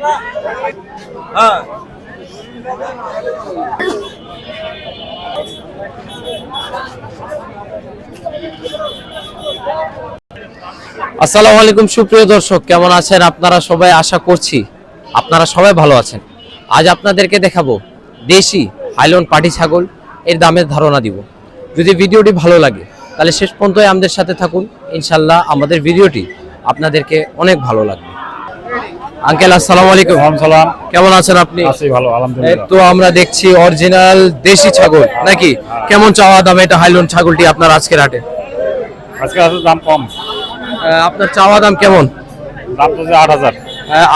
আসসালামু আলাইকুম সুপ্রিয় দর্শক, কেমন আছেন আপনারা সবাই? আশা করছি আপনারা সবাই ভালো আছেন। আজ আপনাদেরকে দেখাবো দেশি হাইল্যান্ড পাটি ছাগল এর দামের ধারণা দিব। যদি ভিডিওটি ভালো লাগে তাহলে শেষ পর্যন্ত আমাদের সাথে থাকুন, ইনশাল্লাহ আমাদের ভিডিওটি আপনাদেরকে অনেক ভালো লাগবে। আঙ্কেল আসসালামু আলাইকুম। সালাম, কেমন আছেন আপনি? আছি ভালো আলহামদুলিল্লাহ। তো আমরা দেখছি অরিজিনাল দেশি ছাগল নাকি? কেমন চাওয়া দাম এটা হাইল্যান্ড ছাগলটি আপনার আজকের হাটে? আজকে আসলে দাম কম। আপনার চাওয়া দাম কেমন? দাম তো ৮,০০০।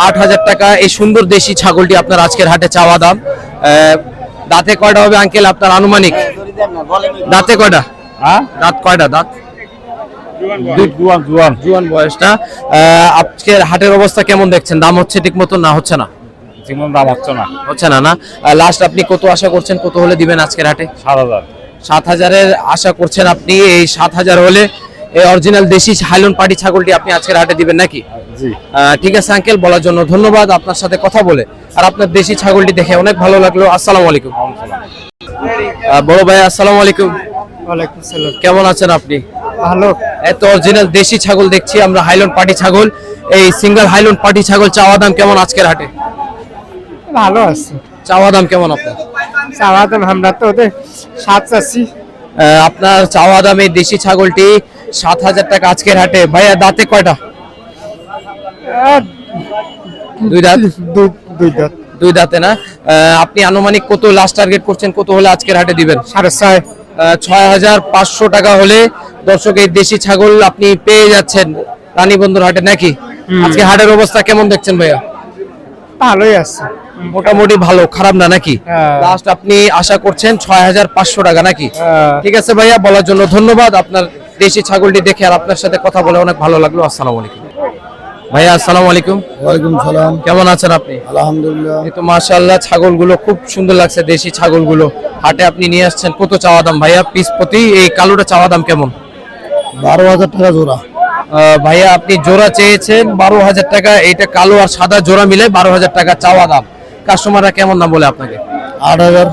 ৮,০০০ টাকা এই সুন্দর দেশি ছাগলটি আপনার আজকের হাটে চাওয়া দাম। দাঁতে কয়টা হবে আঙ্কেল আপনার আনুমানিক? দাঁতে কয়টা? হ্যাঁ, দাঁত কয়টা? দাঁত জুয়ান বয়সটা। আজকের হাটের অবস্থা কেমন দেখছেন? দাম হচ্ছে ঠিক মতো না হচ্ছে না? যেমন দাম হচ্ছে না। হচ্ছে না না। লাস্ট আপনি কত আশা করছেন, কত হলে দিবেন আজকের হাটে? ৭,০০০। ৭,০০০-এর আশা করছেন আপনি। এই ৭,০০০ হলে এই অরিজিনাল দেশি হাইল্যান্ড পাটি ছাগলটি আপনি আজকের হাটে দিবেন নাকি? জি। ঠিক আছে আঙ্কেল, বলার জন্য ধন্যবাদ। আপনার সাথে কথা বলে আর আপনার দেশি ছাগলটি দেখে অনেক ভালো লাগলো। আসসালামু আলাইকুম। বড় ভাই আসসালামু আলাইকুম। ওয়ালাইকুম সালাম। কেমন আছেন আপনি? ভালো। এত অরিজিনাল দেশি ছাগল দেখছি আমরা, হাইল্যান্ড পাটি ছাগল। এই সিঙ্গেল হাইল্যান্ড পাটি ছাগল চাওয়া দাম কেমন আজকের হাটে? ভালো আছে। চাওয়া দাম কেমন আপনার? চাওয়া দাম আমরা তো ওদের 7 চাচ্ছি। আপনার চাওয়া দাম এই দেশি ছাগলটি ৭,০০০ টাকা আজকের হাটে। ভাইয়া দাঁতে কয়টা? দুই দাঁত। দুই দাঁতে না। আপনি আনুমানিক কত লাস্ট টার্গেট করছেন, কত হলে আজকের হাটে দিবেন? 6.5। ৬,৫০০ টাকা হলে দর্শক এই দেশি ছাগল আপনি পেয়ে যাচ্ছেন রানীবন্দর হাটে নাকি? আজকে হাটের অবস্থা কেমন দেখছেন ভাইয়া? ভালোই আছে, মোটামুটি ভালো, খারাপ না নাকি? লাস্ট আপনি আশা করছেন ৬,৫০০ টাকা নাকি? ঠিক আছে ভাইয়া, বলার জন্য ধন্যবাদ। আপনার দেশি ছাগলটি দেখে আর আপনার সাথে কথা বলে অনেক ভালো লাগলো। আসসালামু আলাইকুম ভাইয়া। আসসালামু আলাইকুম। ওয়ালাইকুম সালাম। কেমন আছেন আপনি? আলহামদুলিল্লাহ। এই তো মাশাআল্লাহ ছাগলগুলো খুব সুন্দর লাগছে, দেশি ছাগলগুলো হাটে আপনি নিয়ে আসছেন। কত চাওয়া দাম ভাইয়া পিস প্রতি? এই কালোটা চাওয়া দাম কেমন? 12,000 টাকা জোড়া। ভাইয়া আপনি জোড়া চেয়েছেন 12,000 টাকা, এটা কালো আর সাদা জোড়া মিলে 12,000 টাকা চাওয়া দাম। কাস্টমাররা কেমন দাম বলে আপনাকে? 8,000,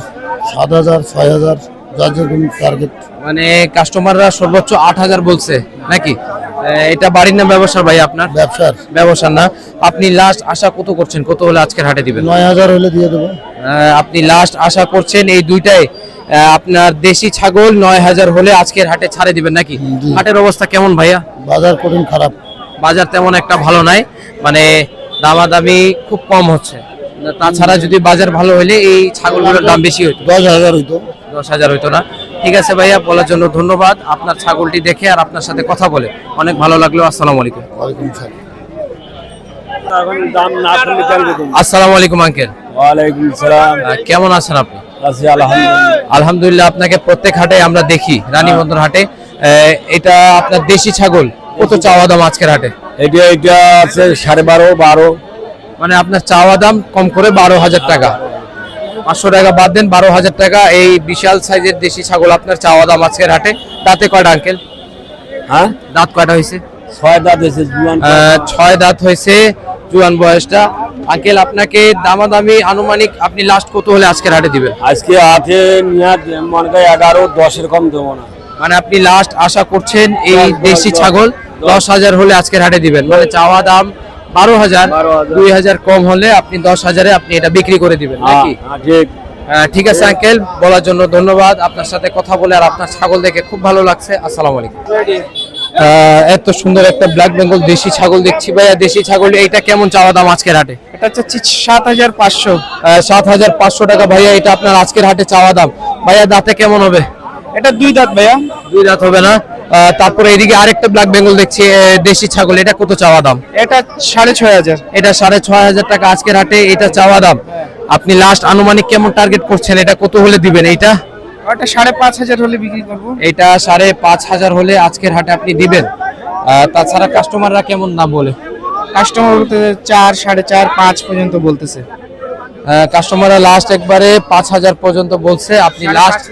7,000, 6,000 যার যেরকম টার্গেট। মানে কাস্টমাররা সর্বোচ্চ 8,000 বলছে নাকি? এটা বাড়ির না ব্যবসার ভাই আপনার? ব্যবসার না। আপনি লাস্ট আশা কত করছেন, কত হলে আজকের হাটে দিবেন? 9,000 হলে দিয়ে দেবো। আপনি লাস্ট আশা করছেন এই দুইটাই আপনার দেশি ছাগল 9,000 হলে আজকের হাটে ছাড়ে দিবেন নাকি? হাটের অবস্থা কেমন ভাইয়া? বাজার কঠিন, খারাপ। বাজার তেমন একটা ভালো নাই, মানে দামাদামি খুব কম হচ্ছে। তাছাড়া যদি বাজার ভালো হলে এই ছাগলগুলোর দাম বেশি হইতো। 10,000 হইতো। 10,000 হইতো না। ঠিক আছে ভাইয়া, বলার জন্য ধন্যবাদ। আপনার ছাগলটি দেখে আর আপনার সাথে কথা বলে অনেক ভালো লাগলো। আসসালামু আলাইকুম। ওয়ালাইকুম সালাম। আসসালামু আলাইকুম আঙ্কেল। ওয়ালাইকুম সালাম। কেমন আছেন আপনি? আছি আলহামদুলিল্লাহ। আলহামদুলিল্লাহ। আপনাকে প্রত্যেক হাটে আমরা দেখি, রানীবন্দর হাটে। এটা আপনার দেশি ছাগল, কত চাওয়া দাম আজকের হাটে? এটা আছে 12.5 মানে আপনার চাওয়া দাম কম করে 12,000 টাকা, 500 টাকা বাদ দেন 12,000 টাকা। এই বিশাল সাইজের দেশি ছাগল আপনার চাওয়া দাম আজকের হাটে। দাঁতে কয়টা আঙ্কেল? হ্যাঁ, দাঁত কয়টা হয়েছে? 6 দাঁত হয়েছে। 6 দাঁত হয়েছে, জুয়ান বয়সটা। আঙ্কেল আপনাকে দামাদামি আনুমানিক আপনি লাস্ট কত হলে আজকের হাটে দিবেন? আজকে হাতে মনে হয় 11-10 এর কম দেবো না। মানে আপনি লাস্ট আশা করছেন এই দেশি ছাগল 10,000 হলে আজকের হাটে দিবেন। মানে চাওয়া দাম 12,000, 2,000 কম হলে আপনি 10,000-এ আপনি এটা বিক্রি করে দিবেন নাকি? ঠিক। ঠিক আছে আঙ্কেল, বলার জন্য ধন্যবাদ। আপনার সাথে কথা বলে আর আপনার ছাগল দেখে খুব ভালো লাগছে। আসসালামু আলাইকুম। এত সুন্দর একটা ব্ল্যাক বেঙ্গল দেশি ছাগল দেখছি ভাইয়া। দেশি ছাগল এইটা কেমন চাওয়া দাম আজকের হাটে? এটা হচ্ছে 7,500। 7,500 টাকা ভাইয়া, এটা আপনার আজকের হাটে চাওয়া দাম। ভাইয়া দাঁতে কেমন হবে? এটা 2 দাঁত ভাইয়া। 2 দাঁত হবে না। তারপরে এদিকে আরেকটা ব্ল্যাক বেঙ্গল দেখছি দেশি ছাগল, এটা কত চাওয়া দাম? এটা 6,500। এটা 6,500 টাকা আজকের হাটে, এটা চাওয়া দাম। আপনি লাস্ট আনুমানিক কেমন টার্গেট করছেন, এটা কত হলে দিবেন? এইটা ওটা 5,500 হলে বিক্রি করব। এটা 5,500 হলে আজকের হাটে আপনি দিবেন। তাছাড়া কাস্টমাররা কেমন দাম বলে? কাস্টমার বলতে 4, 4.5, 5 পর্যন্ত বলতেছে। কাস্টমাররা লাস্ট একবারে 5,000 পর্যন্ত বলছে। আপনি লাস্ট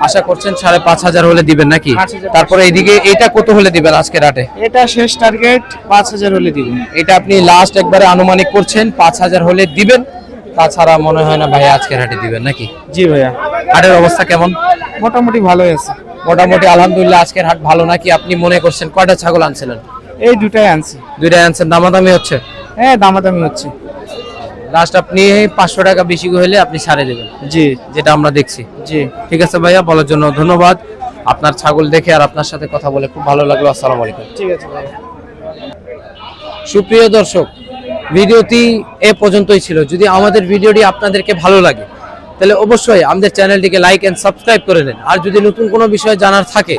আশা করছেন 5,500 হলে দিবেন নাকি? 5,000 তারপরে এইদিকে এটা কত হলে দিবেন আজকে রাতে? এটা শেষ টার্গেট 5,000 হলে দিব। এটা আপনি লাস্ট একবারে আনুমানিক করছেন 5,000 হলে দিবেন, তাছাড়া মনে হয় না ভাই আজকের হাটে দিবেন নাকি? জি ভাইয়া, হাটের অবস্থা কেমন? মোটামুটি ভালোই আছে। মোটামুটি আলহামদুলিল্লাহ আজকের হাট ভালো নাকি আপনি মনে করছেন? কয়টা ছাগল আনছিলেন? এই দুটাই আনছি। দুইটাই আনছেন, দামাদামি হচ্ছে? হ্যাঁ, দামাদামি হচ্ছে। লাস্ট আপনি 500 টাকা বেশি হলে আপনি ছাড়ে দেবেন, জি যেটা আমরা দেখছি। জি, ঠিক আছে ভাইয়া, বলার জন্য ধন্যবাদ। আপনার ছাগল দেখে আর আপনার সাথে কথা বলে খুব ভালো লাগলো। আসসালামু আলাইকুম। ঠিক আছে ভাইয়া। সুপ্রিয় দর্শক, ভিডিওটি এ পর্যন্তই ছিল। যদি আমাদের ভিডিওটি আপনাদেরকে ভালো লাগে তাহলে অবশ্যই আমাদের চ্যানেলটিকে লাইক এন্ড সাবস্ক্রাইব করে নেন। আর যদি নতুন কোনো বিষয় জানার থাকে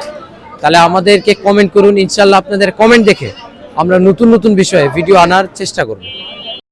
তাহলে আমাদেরকে কমেন্ট করুন। ইনশাআল্লাহ আপনাদের কমেন্ট দেখে আমরা নতুন নতুন বিষয়ে ভিডিও আনার চেষ্টা করব।